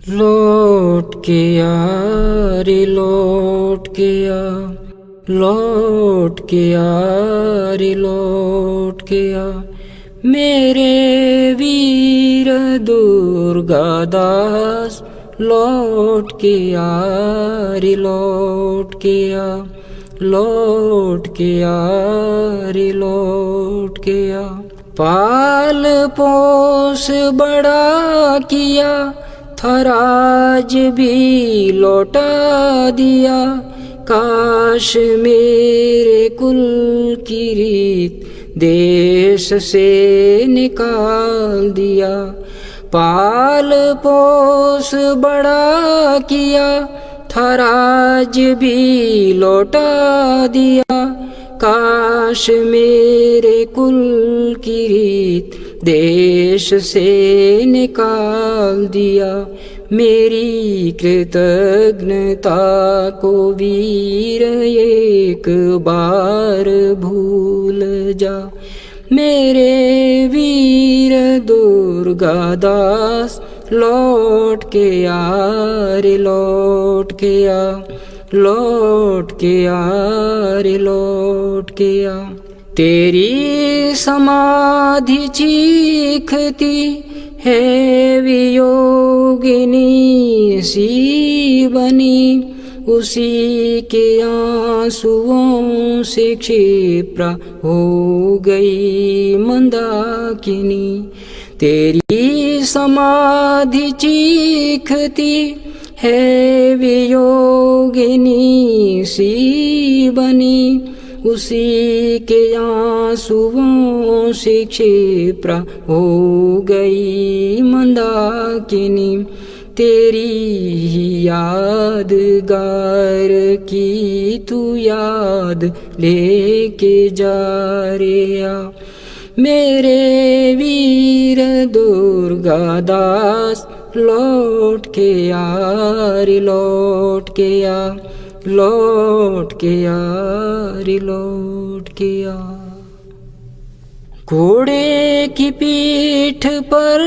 लौट के आ रे लौट के आ, लौट के आ रे लौट के आ, मेरे वीर दुर्गादास लौट के आ रे लौट के आ, लौट के आ रे लौट के आ। पाल पोस बड़ा किया थराज भी लौटा दिया, काश मेरे कुल की रीत देश से निकाल दिया। पाल पोस बड़ा किया थराज भी लौटा दिया, काश मेरे कुल की रीत देश से निकाल दिया। मेरी कृतज्ञता को वीर एक बार भूल जा, मेरे वीर दुर्गादास लौट के आ रे लौट के आ, लौट के आ रे लौट के आ। तेरी समाधि चीखती है वियोगिनी सी बनी, उसी के आंसुओं से क्षिप्रा हो गई मंदाकिनी। तेरी समाधि चीखती है वियोगिनी सी बनी, उसी के आंसुओं से क्षिप्रा हो गई मंदाकिनी। तेरी यादगार की तू याद लेके जा रे आ, मेरे वीर दुर्गादास लौट के आ रे लौट के आ, लौट के आ रे लौट के आ। घोड़े की पीठ पर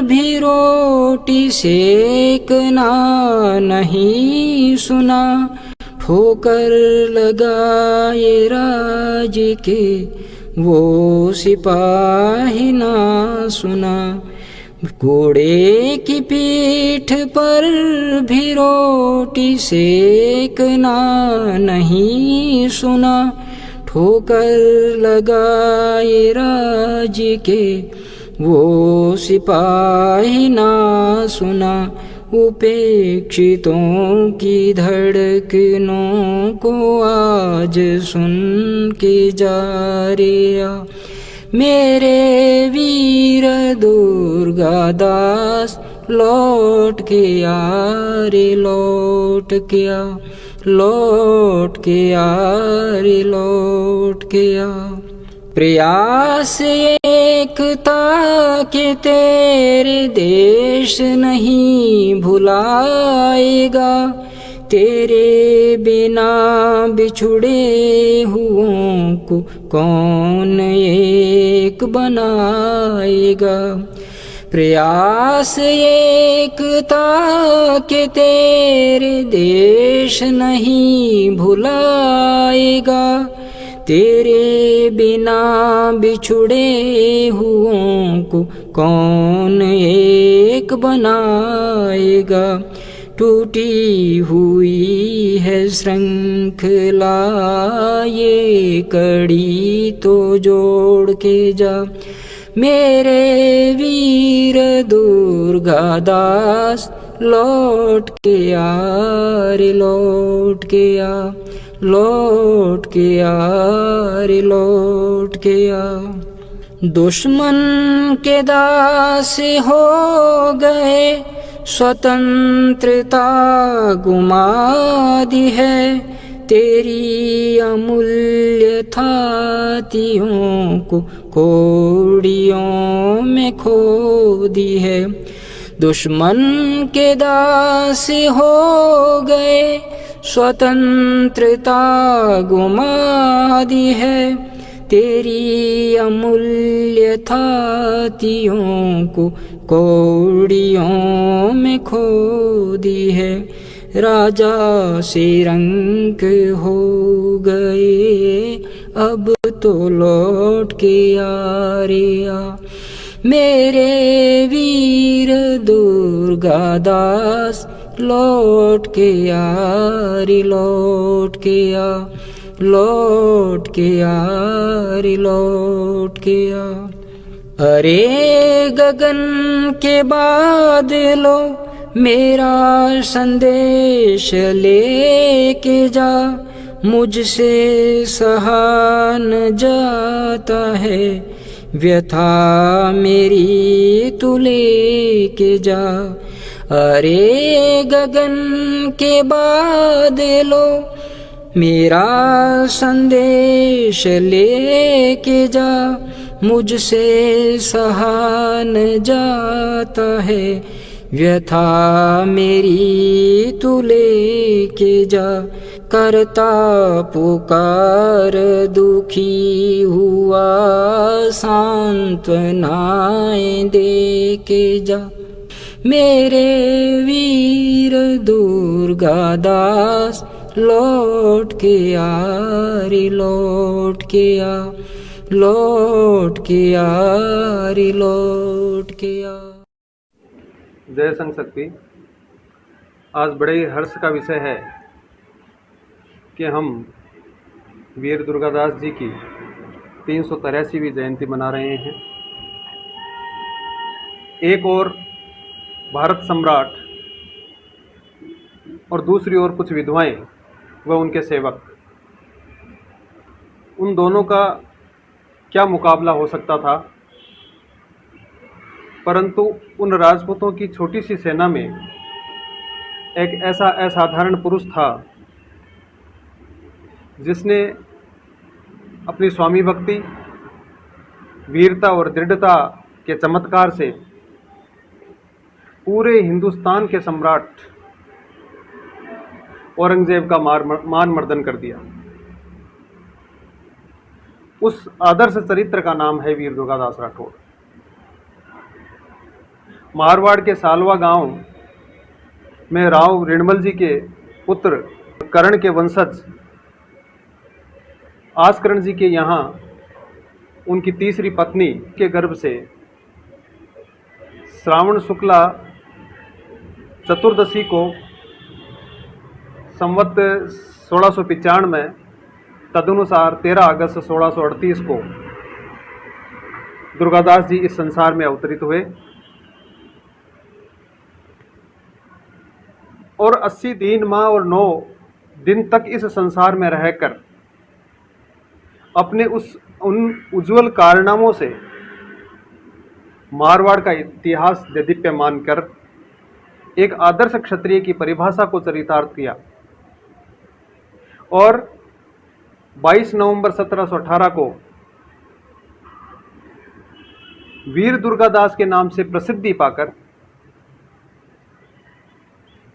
भी रोटी सेकना नहीं सुना, ठोकर लगाए राज के वो सिपाही ना सुना। घोड़े की पीठ पर भी रोटी सेकना नहीं सुना, ठोकर लगाए राज के वो सिपाही ना सुना। उपेक्षितों की धड़कनों को आज सुन के जा रे आ, मेरे वीर दुर्गादास लौट के आ रे लौट के आ, लौट के आ रे लौट के आ। प्रयास एकता के तेरे देश नहीं भुलाएगा, तेरे बिना बिछुड़े हुओं को कौन एक बनाएगा। प्रयास एकता के तेरे देश नहीं भुलाएगा, तेरे बिना बिछुड़े हुओं को कौन एक बनाएगा। टूटी हुई है श्रृंखला ये कड़ी तो जोड़ के जा, मेरे वीर दुर्गादास लौट के आ रे लौट के आ, लौट के आ रे लौट के आ। दुश्मन के दास हो गए स्वतंत्रता गुमा दी है, तेरी अमूल्य थातियों को कोड़ियों में खो दी है। दुश्मन के दास हो गए स्वतंत्रता गुमा दी है, तेरी अमूल्य थातियों को कौड़ियों में खो दी है। राजा से रंग हो गए अब तो लौट के आ रे आ। मेरे वीर दुर्गादास लौट के आ रे लौट के आ, लौट के आ रे लौट के आ। अरे गगन के बादलों मेरा संदेश लेके जा, मुझसे सहा न जाता है व्यथा मेरी तू लेके जा। अरे गगन के बादलों मेरा संदेश लेके जा, मुझसे सहा न जाता है व्यथा मेरी तू लेके जा। करता पुकार दुखी हुआ सांत्वनाएं दे के जा। मेरे वीर दुर्गादास लौट के आ रे लौट के आ, लौट के आ रे लौट के आ। जय संघ शक्ति। आज बड़े ही हर्ष का विषय है कि हम वीर दुर्गादास जी की 383वीं जयंती मना रहे हैं। एक ओर भारत सम्राट और दूसरी ओर कुछ विधवाएं व उनके सेवक, उन दोनों का क्या मुकाबला हो सकता था। परंतु उन राजपूतों की छोटी सी सेना में एक ऐसा असाधारण पुरुष था जिसने अपनी स्वामी भक्ति, वीरता और दृढ़ता के चमत्कार से पूरे हिंदुस्तान के सम्राट औरंगजेब का मान मर्दन कर दिया। उस आदर्श चरित्र का नाम है वीर दुर्गादास राठौर। मारवाड़ के सालवा गांव में राव ऋणमल जी के पुत्र कर्ण के वंशज आसकर्ण जी के यहाँ उनकी तीसरी पत्नी के गर्भ से श्रावण शुक्ला चतुर्दशी को संवत 1695 में तदनुसार 13 अगस्त 1638 को दुर्गादास जी इस संसार में अवतरित हुए और 80 दिन माह और 9 दिन तक इस संसार में रहकर अपने उन उज्जवल कारनामों से मारवाड़ का इतिहास देदीप्यमान कर एक आदर्श क्षत्रिय की परिभाषा को चरितार्थ किया और 22 नवंबर 1718 को वीर दुर्गादास के नाम से प्रसिद्धि पाकर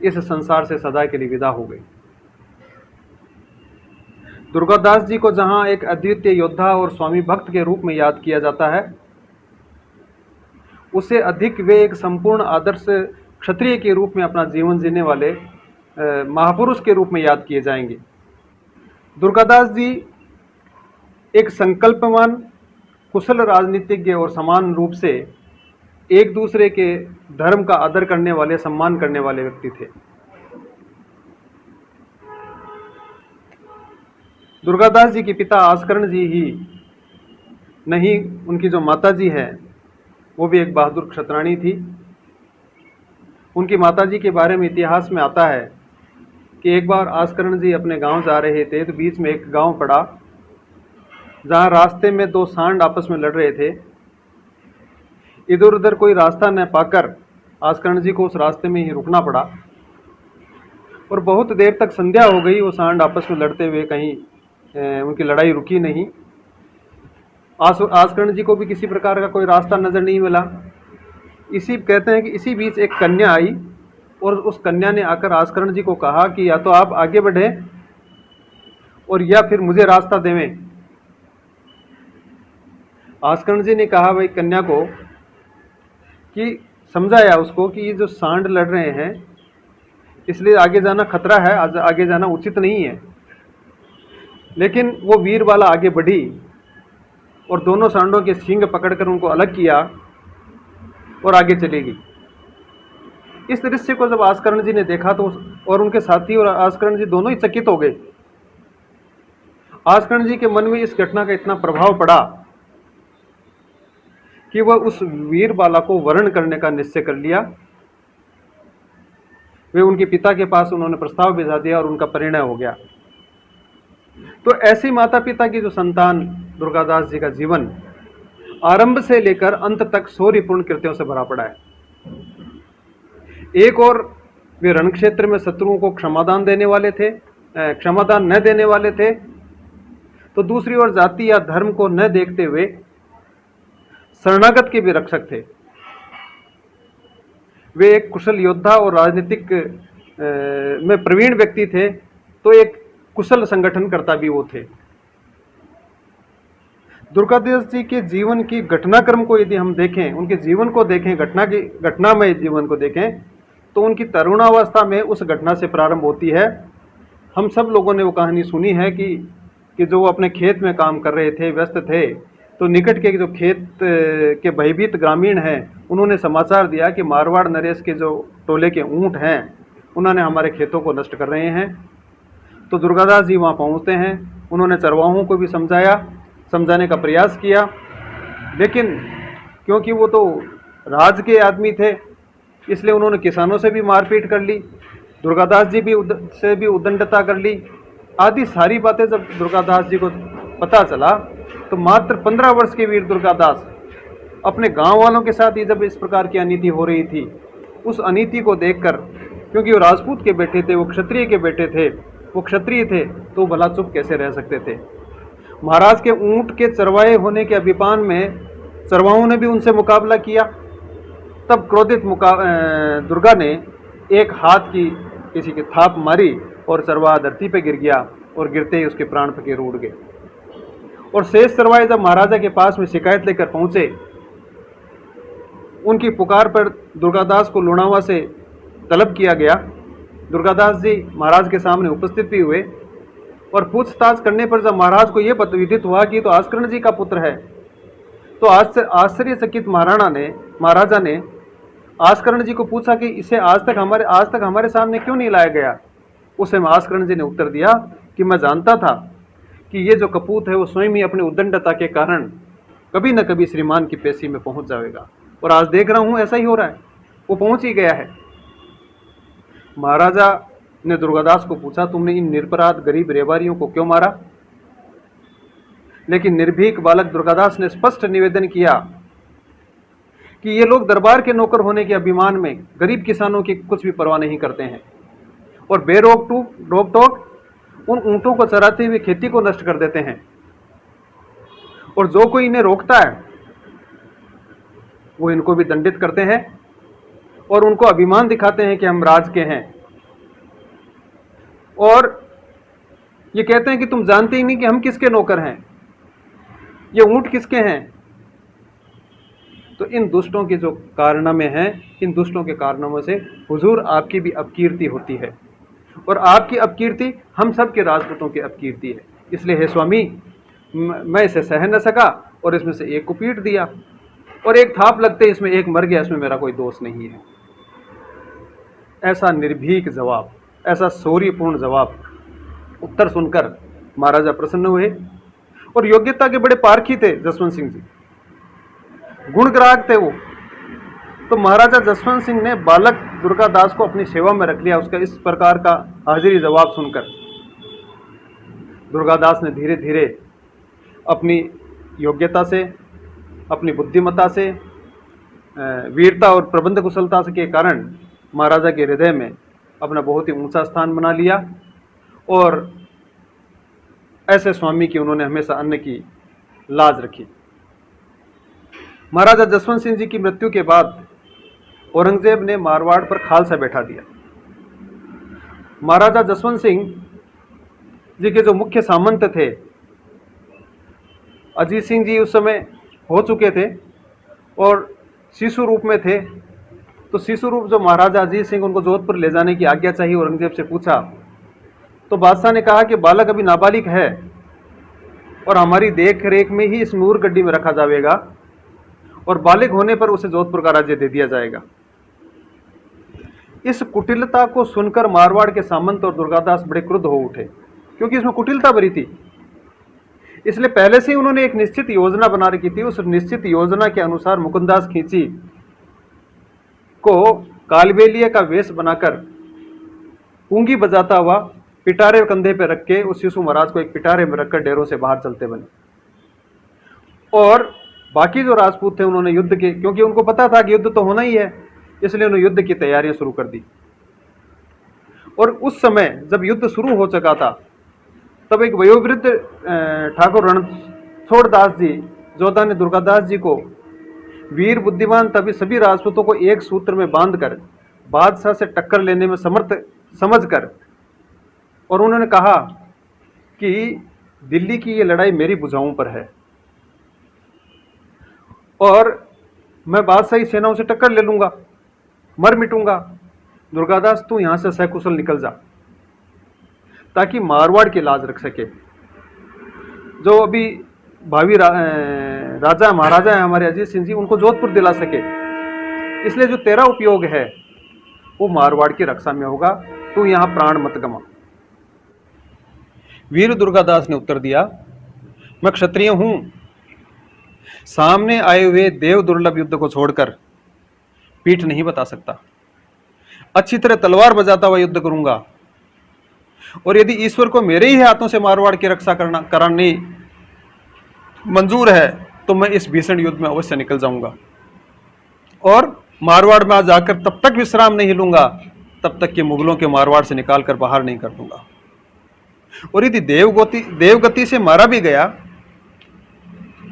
इस संसार से सदा के लिए विदा हो गई। दुर्गादास जी को जहां एक अद्वितीय योद्धा और स्वामी भक्त के रूप में याद किया जाता है, उससे अधिक वे एक संपूर्ण आदर्श क्षत्रिय के रूप में अपना जीवन जीने वाले महापुरुष के रूप में याद किए जाएंगे। दुर्गादास जी एक संकल्पवान, कुशल राजनीतिज्ञ और समान रूप से एक दूसरे के धर्म का आदर करने वाले, सम्मान करने वाले व्यक्ति थे। दुर्गादास जी के पिता आसकर्ण जी ही नहीं, उनकी जो माता जी हैं वो भी एक बहादुर क्षत्राणी थी। उनकी माता जी के बारे में इतिहास में आता है कि एक बार आसकर्ण जी अपने गांव जा रहे थे तो बीच में एक गांव पड़ा जहां रास्ते में दो सांड आपस में लड़ रहे थे। इधर उधर कोई रास्ता न पाकर आसकर्ण जी को उस रास्ते में ही रुकना पड़ा और बहुत देर तक संध्या हो गई। वो सांड आपस में लड़ते हुए कहीं उनकी लड़ाई रुकी नहीं। आसकर्ण जी को भी किसी प्रकार का कोई रास्ता नजर नहीं मिला। इसी कहते हैं कि इसी बीच एक कन्या आई और उस कन्या ने आकर आसकर्ण जी को कहा कि या तो आप आगे बढ़े और या फिर मुझे रास्ता देवें। आस्करण जी ने कहा भाई कन्या को कि समझाया उसको कि ये जो सांड लड़ रहे हैं इसलिए आगे जाना खतरा है, आगे जाना उचित नहीं है। लेकिन वो वीरबाला आगे बढ़ी और दोनों सांडों के सींग पकड़कर उनको अलग किया और आगे चली गई। इस दृश्य को जब आस्करण जी ने देखा तो और उनके साथी और आस्करण जी दोनों ही चकित हो गए। आस्करण जी के मन में इस घटना का इतना प्रभाव पड़ा कि वह उस वीरबाला को वर्ण करने का निश्चय कर लिया। वे उनके पिता के पास उन्होंने प्रस्ताव भेजा दिया और उनका परिणय हो गया। तो ऐसे माता पिता की जो संतान दुर्गादास जी का जीवन आरंभ से लेकर अंत तक शौर्यपूर्ण कृत्यों से भरा पड़ा है। एक और वे रणक्षेत्र में शत्रुओं को क्षमादान देने वाले थे, क्षमादान न देने वाले थे, तो दूसरी ओर जाति या धर्म को न देखते हुए शरणागत के भी रक्षक थे। वे एक कुशल योद्धा और राजनीतिक में प्रवीण व्यक्ति थे, तो एक कुशल संगठनकर्ता भी वो थे। दुर्गादास जी के जीवन की घटनाक्रम को यदि हम देखें, उनके जीवन को देखें, घटनामय जीवन को देखें, तो उनकी तरुणावस्था में उस घटना से प्रारंभ होती है। हम सब लोगों ने वो कहानी सुनी है कि जो वो अपने खेत में काम कर रहे थे, व्यस्त थे, तो निकट के जो खेत के भयभीत ग्रामीण हैं उन्होंने समाचार दिया कि मारवाड़ नरेश के जो टोले के ऊंट हैं उन्होंने हमारे खेतों को नष्ट कर रहे हैं। तो दुर्गादास जी वहाँ पहुँचते हैं। उन्होंने चरवाहों को भी समझाने का प्रयास किया, लेकिन क्योंकि वो तो राज के आदमी थे इसलिए उन्होंने किसानों से भी मारपीट कर ली, दुर्गादास जी से भी उद्दंडता कर ली। आदि सारी बातें जब दुर्गादास जी को पता चला तो मात्र 15 वर्ष के वीर दुर्गादास अपने गांव वालों के साथ ही जब इस प्रकार की अनीति हो रही थी, उस अनीति को देखकर, क्योंकि वो राजपूत के बेटे थे, वो क्षत्रिय के बेटे थे, वो क्षत्रिय थे, तो भला चुप कैसे रह सकते थे। महाराज के ऊंट के चरवाए होने के अभिमान में चरवाहों ने भी उनसे मुकाबला किया। तब क्रोधित दुर्गा ने एक हाथ की किसी की थाप मारी और चरवाहा धरती पे गिर गया और गिरते ही उसके प्राण फकीर उड़ गए। और शेष चरवाहे जब महाराजा के पास में शिकायत लेकर पहुंचे, उनकी पुकार पर दुर्गादास को लुणावा से तलब किया गया। दुर्गादास जी महाराज के सामने उपस्थित भी हुए और पूछताछ करने पर जब महाराज को यह विदित हुआ कि तो आस्करण जी का पुत्र है, तो आश्चर्यचकित महाराजा ने आस्करण जी को पूछा कि इसे आज तक हमारे सामने क्यों नहीं लाया गया। उसे आस्करण जी ने उत्तर दिया कि मैं जानता था कि ये जो कपूत है वो स्वयं ही अपनी उद्दंडता के कारण कभी न कभी श्रीमान की पेशी में पहुंच जाएगा, और आज देख रहा हूं ऐसा ही हो रहा है, वो पहुंच ही गया है। महाराजा ने दुर्गादास को पूछा, तुमने इन निरपराध गरीब रेवारियों को क्यों मारा? लेकिन निर्भीक बालक दुर्गादास ने स्पष्ट निवेदन किया कि ये लोग दरबार के नौकर होने के अभिमान में गरीब किसानों की कुछ भी परवाह नहीं करते हैं और बेरोक टोक उन ऊंटों को चराते हुए खेती को नष्ट कर देते हैं, और जो कोई इन्हें रोकता है वो इनको भी दंडित करते हैं और उनको अभिमान दिखाते हैं कि हम राज के हैं, और ये कहते हैं कि तुम जानते ही नहीं कि हम किसके नौकर हैं, ये ऊंट किसके हैं। तो इन दुष्टों के जो कारनामे हैं, इन दुष्टों के कारनामों से हुजूर आपकी भी अपकीर्ति होती है, और आपकी अपकीर्ति हम सब के राजपूतों की अपकीर्ति है। इसलिए हे स्वामी, मैं इसे सह न सका और इसमें से एक को पीट दिया, और एक थाप लगते इसमें एक मर गया, इसमें मेरा कोई दोष नहीं है। ऐसा निर्भीक जवाब, ऐसा शौर्यपूर्ण जवाब, उत्तर सुनकर महाराजा प्रसन्न हुए। और योग्यता के बड़े पारखी थे जसवंत सिंह जी, गुणग्राहक थे वो। तो महाराजा जसवंत सिंह ने बालक दुर्गादास को अपनी सेवा में रख लिया। उसका इस प्रकार का हाजिरी जवाब सुनकर दुर्गादास ने धीरे धीरे अपनी योग्यता से, अपनी बुद्धिमत्ता से, वीरता और प्रबंध कुशलता के कारण महाराजा के हृदय में अपना बहुत ही ऊंचा स्थान बना लिया, और ऐसे स्वामी की उन्होंने हमेशा अन्न की लाज रखी। महाराजा जसवंत सिंह जी की मृत्यु के बाद औरंगजेब ने मारवाड़ पर खालसा बैठा दिया। महाराजा जसवंत सिंह जी के जो मुख्य सामंत थे, अजीत सिंह जी उस समय हो चुके थे और शिशु रूप में थे। तो शिशु रूप जो महाराजा अजीत सिंह उनको जोधपुर ले जाने की आज्ञा चाहिए औरंगजेब से पूछा, तो बादशाह ने कहा कि बालक अभी नाबालिग है और हमारी देख रेख में ही इस नूर गड्डी में रखा जाएगा और बालिग होने पर उसे जोधपुर का राज्य दे दिया जाएगा। इस कुटिलता को सुनकर मारवाड़ के सामंत और दुर्गादास बड़े क्रुद्ध हो उठे, क्योंकि इसमें कुटिलता भरी थी। इसलिए पहले से ही उन्होंने एक निश्चित योजना बना रखी थी। उस निश्चित योजना के अनुसार मुकुंदास खींची को कालबेलिया का वेश बनाकर पूंगी बजाता हुआ पिटारे कंधे पर रख के उस शिशु महाराज को एक पिटारे में रखकर डेरों से बाहर चलते बने। और बाकी जो राजपूत थे उन्होंने युद्ध के, क्योंकि उनको पता था कि युद्ध तो होना ही है, इसलिए उन्होंने युद्ध की तैयारियां शुरू कर दी। और उस समय जब युद्ध शुरू हो चुका था तब एक वयोवृद्ध ठाकुर रणछोड़ दास जी जोधा ने दुर्गादास जी को वीर बुद्धिमान तभी सभी राजपूतों को एक सूत्र में बांधकर बादशाह से टक्कर लेने में समर्थ समझकर, और उन्होंने कहा कि दिल्ली की ये लड़ाई मेरी भुजाओं पर है और मैं बादशाही सेनाओं से टक्कर ले लूंगा, मर मिटूंगा। दुर्गादास तू यहां से सकुशल निकल जा, ताकि मारवाड़ की लाज रख सके। जो अभी भावी राजा महाराजा है हमारे अजीत सिंह जी, उनको जोधपुर दिला सके। इसलिए जो तेरा उपयोग है वो मारवाड़ की रक्षा में होगा, तू यहां प्राण मत गमा। वीर दुर्गादास ने उत्तर दिया, मैं क्षत्रिय हूं, सामने आए हुए देव दुर्लभ युद्ध को छोड़कर पीठ नहीं बता सकता। अच्छी तरह तलवार बजाता हुआ युद्ध करूंगा, और यदि ईश्वर को मेरे ही हाथों से मारवाड़ की रक्षा करानी मंजूर है तो मैं इस भीषण युद्ध में अवश्य निकल जाऊंगा और मारवाड़ में आज जाकर तब तक विश्राम नहीं लूंगा तब तक कि मुगलों के मारवाड़ से निकालकर बाहर नहीं कर दूंगा। और यदि देवगति से मारा भी गया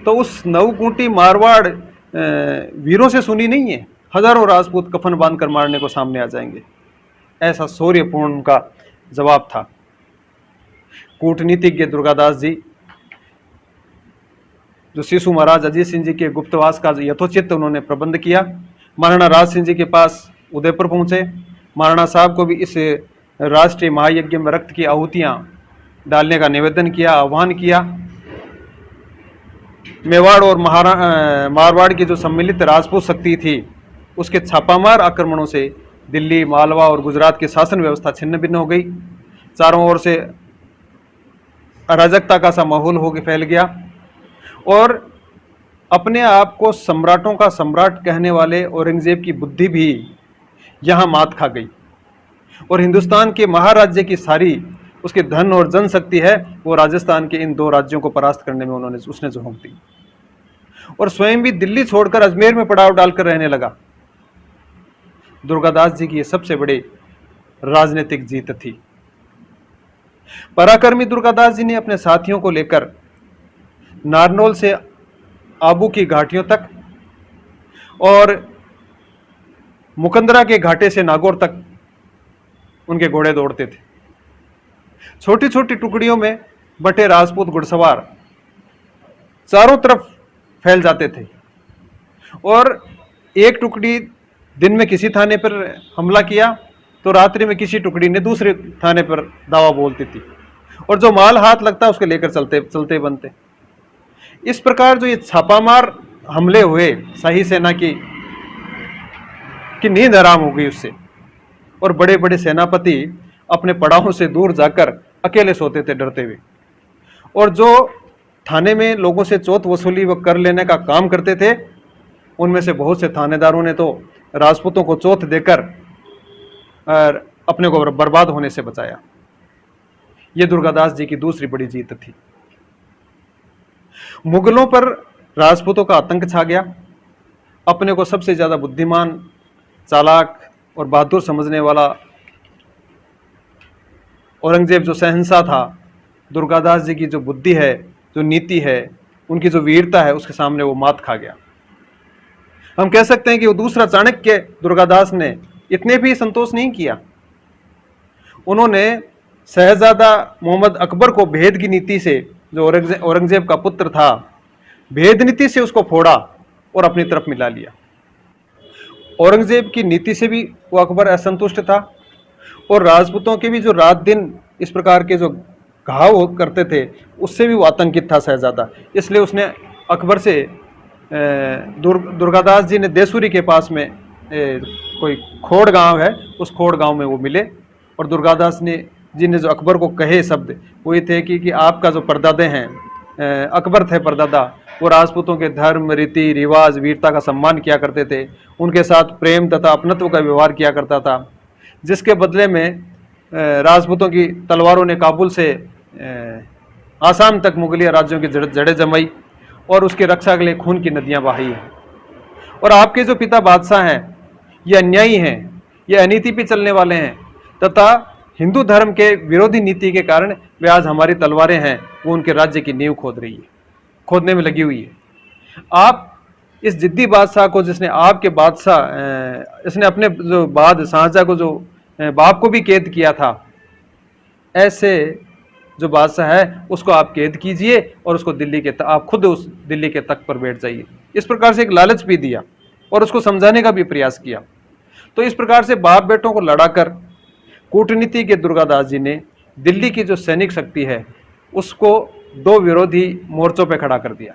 तो उस नवकुंटी मारवाड़ वीरों से सुनी नहीं है, हजारों राजपूत कफन बांधकर मारने को सामने आ जाएंगे। ऐसा शौर्यपूर्ण उनका जवाब था। कूटनीतिज्ञ दुर्गादास जी जो शिशु महाराज अजीत सिंह जी के गुप्तवास का यथोचित उन्होंने प्रबंध किया, महाराणा राज सिंह जी के पास उदयपुर पहुंचे। महाराणा साहब को भी इस राष्ट्रीय महायज्ञ में रक्त की आहुतियां डालने का निवेदन किया, आह्वान किया। मेवाड़ और मारवाड़ की जो सम्मिलित राजपूत शक्ति थी उसके छापामार आक्रमणों से दिल्ली, मालवा और गुजरात की शासन व्यवस्था छिन्न भिन्न हो गई। चारों ओर से अराजकता का सा माहौल हो फैल गया और अपने आप को सम्राटों का सम्राट कहने वाले औरंगजेब की बुद्धि भी यहाँ मात खा गई और हिंदुस्तान के महाराज्य की सारी उसके धन और जनशक्ति है वो राजस्थान के इन दो राज्यों को परास्त करने में उसने झोंक दी और स्वयं भी दिल्ली छोड़कर अजमेर में पड़ाव डालकर रहने लगा। दुर्गादास जी की ये सबसे बड़ी राजनीतिक जीत थी। पराक्रमी दुर्गादास जी ने अपने साथियों को लेकर नारनौल से आबू की घाटियों तक और मुकंदरा के घाटे से नागौर तक उनके घोड़े दौड़ते थे। छोटी छोटी टुकड़ियों में बटे राजपूत घुड़सवार चारों तरफ फैल जाते थे और एक टुकड़ी दिन में किसी थाने पर हमला किया तो रात्रि में किसी टुकड़ी ने दूसरे थाने पर दावा बोलती थी और जो माल हाथ लगता उसके लेकर चलते बनते। इस प्रकार जो ये छापामार हमले हुए शाही सेना की नींद हराम हो गई उससे और बड़े बड़े सेनापति अपने पड़ावों से दूर जाकर अकेले सोते थे डरते हुए। और जो थाने में लोगों से चौथ वसूली व कर लेने का काम करते थे उनमें से बहुत से थानेदारों ने तो राजपूतों को चौथ देकर अपने को बर्बाद होने से बचाया। ये दुर्गादास जी की दूसरी बड़ी जीत थी। मुगलों पर राजपूतों का आतंक छा गया। अपने को सबसे ज्यादा बुद्धिमान, चालाक और बहादुर समझने वाला औरंगजेब जो शहंशाह था, दुर्गादास जी की जो बुद्धि है, जो नीति है, उनकी जो वीरता है, उसके सामने वो मात खा गया। हम कह सकते हैं कि वो दूसरा चाणक्य दुर्गादास ने इतने भी संतोष नहीं किया। उन्होंने शहजादा मोहम्मद अकबर को भेद की नीति से, जो औरंगजेब का पुत्र था, भेद नीति से उसको फोड़ा और अपनी तरफ मिला लिया। औरंगजेब की नीति से भी वो अकबर असंतुष्ट था और राजपूतों के भी जो रात दिन इस प्रकार के जो घाव करते थे उससे भी वो आतंकित था शहजादा। इसलिए उसने अकबर से दुर्गादास जी ने देसूरी के पास में कोई खोड़ गांव है, उस खोड़ गांव में वो मिले और दुर्गादास जी ने जो अकबर को कहे शब्द वो ये थे कि आपका जो परदादे हैं, अकबर थे परदादा, वो राजपूतों के धर्म रीति रिवाज वीरता का सम्मान किया करते थे, उनके साथ प्रेम तथा अपनत्व का व्यवहार किया करता था, जिसके बदले में राजपूतों की तलवारों ने काबुल से आसाम तक मुगलिया राज्यों की जड़ें जमाई और उसकी रक्षा के लिए खून की नदियां बहाई हैं। और आपके जो पिता बादशाह हैं ये अन्यायी हैं, ये अनीति पे चलने वाले हैं तथा हिंदू धर्म के विरोधी नीति के कारण वे आज हमारी तलवारें हैं वो उनके राज्य की नींव खोदने में लगी हुई है। आप इस जिद्दी बादशाह को, जिसने आपके बादशाह, इसने अपने जो बाद शाहजहां को जो बाप को भी कैद किया था, ऐसे जो बादशाह है उसको आप कैद कीजिए और उसको आप खुद उस दिल्ली के तख्त पर बैठ जाइए। इस प्रकार से एक लालच भी दिया और उसको समझाने का भी प्रयास किया। तो इस प्रकार से बाप बेटों को लड़ाकर कूटनीति के दुर्गादास जी ने दिल्ली की जो सैनिक शक्ति है उसको दो विरोधी मोर्चों पर खड़ा कर दिया।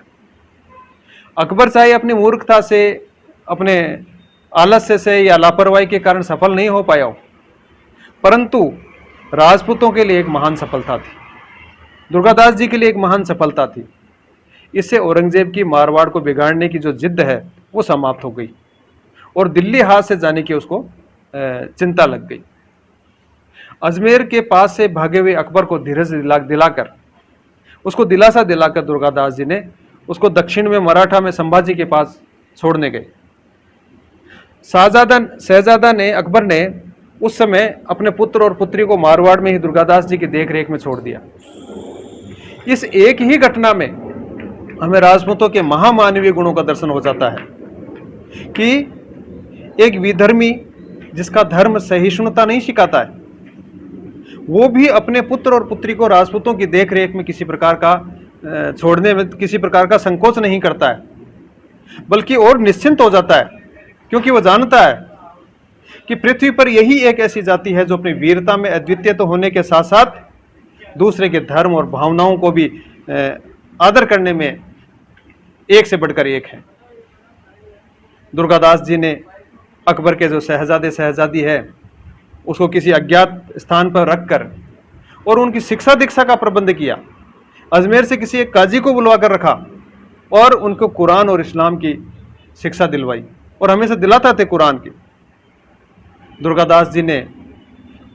अकबर शाही अपनी मूर्खता से, अपने आलस्य से या लापरवाही के कारण सफल नहीं हो पाया, परंतु राजपूतों के लिए एक महान सफलता थी, दुर्गादास जी के लिए एक महान सफलता थी। इससे औरंगजेब की मारवाड़ को बिगाड़ने की जो जिद है वो समाप्त हो गई और दिल्ली हाथ से जाने की उसको चिंता लग गई। अजमेर के पास से भागे हुए अकबर को धीरज दिलाकर, उसको दिलासा दिलाकर दुर्गादास जी ने उसको दक्षिण में मराठा में संभाजी के पास छोड़ने गए। शहजादा ने, अकबर ने उस समय अपने पुत्र और पुत्री को मारवाड़ में ही दुर्गादास जी की देखरेख में छोड़ दिया। इस एक ही घटना में हमें राजपूतों के महामानवीय गुणों का दर्शन हो जाता है कि एक विधर्मी जिसका धर्म सहिष्णुता नहीं सिखाता है, वो भी अपने पुत्र और पुत्री को राजपूतों की देखरेख में किसी प्रकार का छोड़ने में किसी प्रकार का संकोच नहीं करता है, बल्कि और निश्चिंत हो जाता है, क्योंकि वो जानता है कि पृथ्वी पर यही एक ऐसी जाति है जो अपनी वीरता में अद्वितीय तो होने के साथ साथ दूसरे के धर्म और भावनाओं को भी आदर करने में एक से बढ़कर एक है। दुर्गादास जी ने अकबर के जो शहजादी है उसको किसी अज्ञात स्थान पर रखकर और उनकी शिक्षा दीक्षा का प्रबंध किया। अजमेर से किसी एक काजी को बुलवा कर रखा और उनको कुरान और इस्लाम की शिक्षा दिलवाई और हमेशा दिलाता थे कुरान की। दुर्गादास जी ने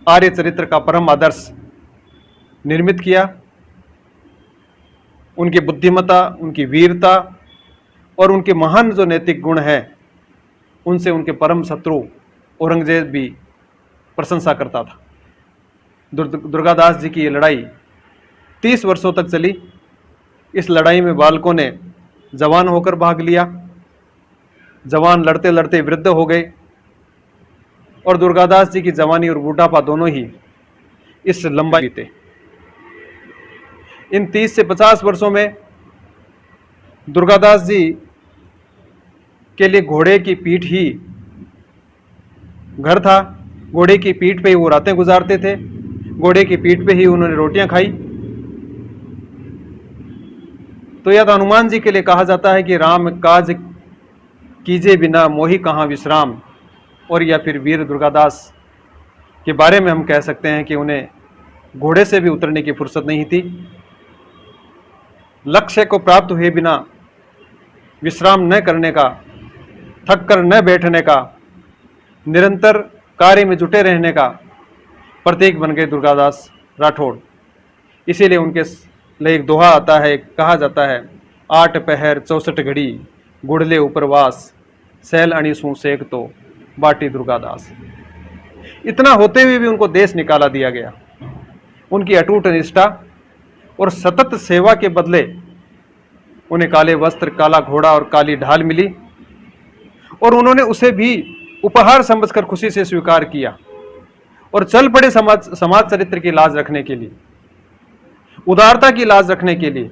आर्य चरित्र का परम आदर्श निर्मित किया। उनकी बुद्धिमत्ता, उनकी वीरता और उनके महान जो नैतिक गुण हैं उनसे उनके परम शत्रु औरंगजेब भी प्रशंसा करता था। दुर्गादास जी की ये लड़ाई 30 वर्षों तक चली। इस लड़ाई में बालकों ने जवान होकर भाग लिया, जवान लड़ते लड़ते वृद्ध हो गए और दुर्गादास जी की जवानी और बुढ़ापा दोनों ही इस लंबाई बीते। इन 30 से 50 वर्षों में दुर्गादास जी के लिए घोड़े की पीठ ही घर था। घोड़े की पीठ पे ही वो रातें गुजारते थे, घोड़े की पीठ पे ही उन्होंने रोटियां खाई। तो यह हनुमान जी के लिए कहा जाता है कि राम काज कीजे बिना मोहि कहाँ विश्राम, और या फिर वीर दुर्गादास के बारे में हम कह सकते हैं कि उन्हें घोड़े से भी उतरने की फुर्सत नहीं थी। लक्ष्य को प्राप्त हुए बिना विश्राम न करने का, थक कर न बैठने का, निरंतर कार्य में जुटे रहने का प्रतीक बन गए दुर्गादास राठौड़। इसीलिए उनके लिए एक दोहा आता है, कहा जाता है, 8 पहर 64 घड़ी गुड़ले उपरवास, सैल अणी सू सेक तो बाटी दुर्गादास। इतना होते हुए भी उनको देश निकाला दिया गया। उनकी अटूट निष्ठा और सतत सेवा के बदले उन्हें काले वस्त्र, काला घोड़ा और काली ढाल मिली और उन्होंने उसे भी उपहार समझकर खुशी से स्वीकार किया और चल पड़े समाज चरित्र की लाज रखने के लिए, उदारता की लाज रखने के लिए।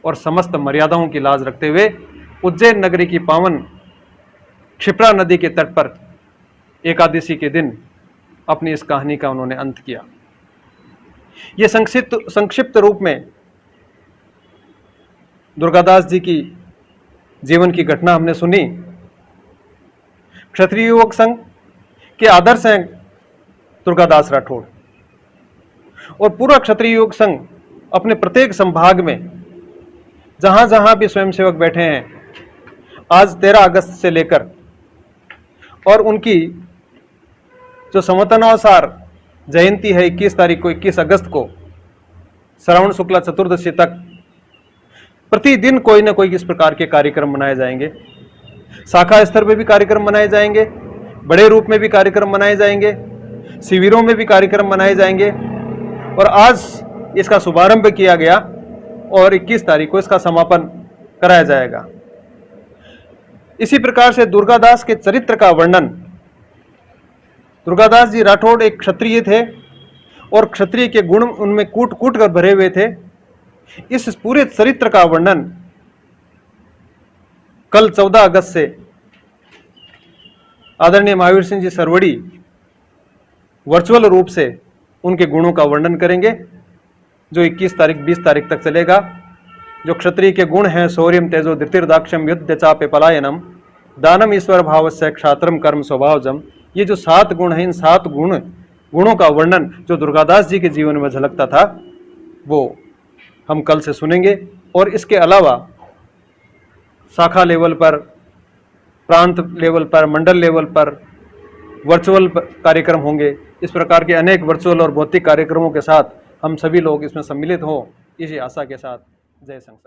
और समस्त मर्यादाओं की लाज रखते हुए उज्जैन नगरी की पावन क्षिप्रा नदी के तट पर एकादशी के दिन अपनी इस कहानी का उन्होंने अंत किया। ये संक्षिप्त रूप में दुर्गादास जी की जीवन की घटना हमने सुनी। क्षत्रिय युवक संघ के आदर्श हैं दुर्गादास राठौड़, और पूरा क्षत्रिय युवक संघ अपने प्रत्येक संभाग में जहां जहां भी स्वयंसेवक बैठे हैं, आज 13 अगस्त से लेकर और उनकी जो संवतनानुसार जयंती है 21 तारीख को, 21 अगस्त को, श्रावण शुक्ला चतुर्दशी तक प्रतिदिन कोई ना कोई इस प्रकार के कार्यक्रम मनाए जाएंगे। शाखा स्तर पे भी कार्यक्रम मनाए जाएंगे, बड़े रूप में भी कार्यक्रम मनाए जाएंगे, शिविरों में भी कार्यक्रम मनाए जाएंगे, और आज इसका शुभारंभ किया गया और 21 तारीख को इसका समापन कराया जाएगा। इसी प्रकार से दुर्गादास के चरित्र का वर्णन, दुर्गादास जी राठौड़ एक क्षत्रिय थे और क्षत्रिय के गुण उनमें कूट कूट कर भरे हुए थे। इस पूरे चरित्र का वर्णन कल 14 अगस्त से आदरणीय महावीर सिंह जी सरवड़ी वर्चुअल रूप से उनके गुणों का वर्णन करेंगे, जो 21 तारीख 20 तारीख तक चलेगा। जो क्षत्रिय के गुण हैं, शौर्यम तेजो धृतिर्दाक्ष्यम युद्ध चापे पलायनम दानम ईश्वर भावस्य क्षात्रम कर्म स्वभावजम। ये जो 7 गुण हैं, इन 7 गुणों का वर्णन जो दुर्गादास जी के जीवन में झलकता था, वो हम कल से सुनेंगे। और इसके अलावा शाखा लेवल पर, प्रांत लेवल पर, मंडल लेवल पर वर्चुअल कार्यक्रम होंगे। इस प्रकार के अनेक वर्चुअल और भौतिक कार्यक्रमों के साथ हम सभी लोग इसमें सम्मिलित हों, इसी आशा के साथ। जय संघ।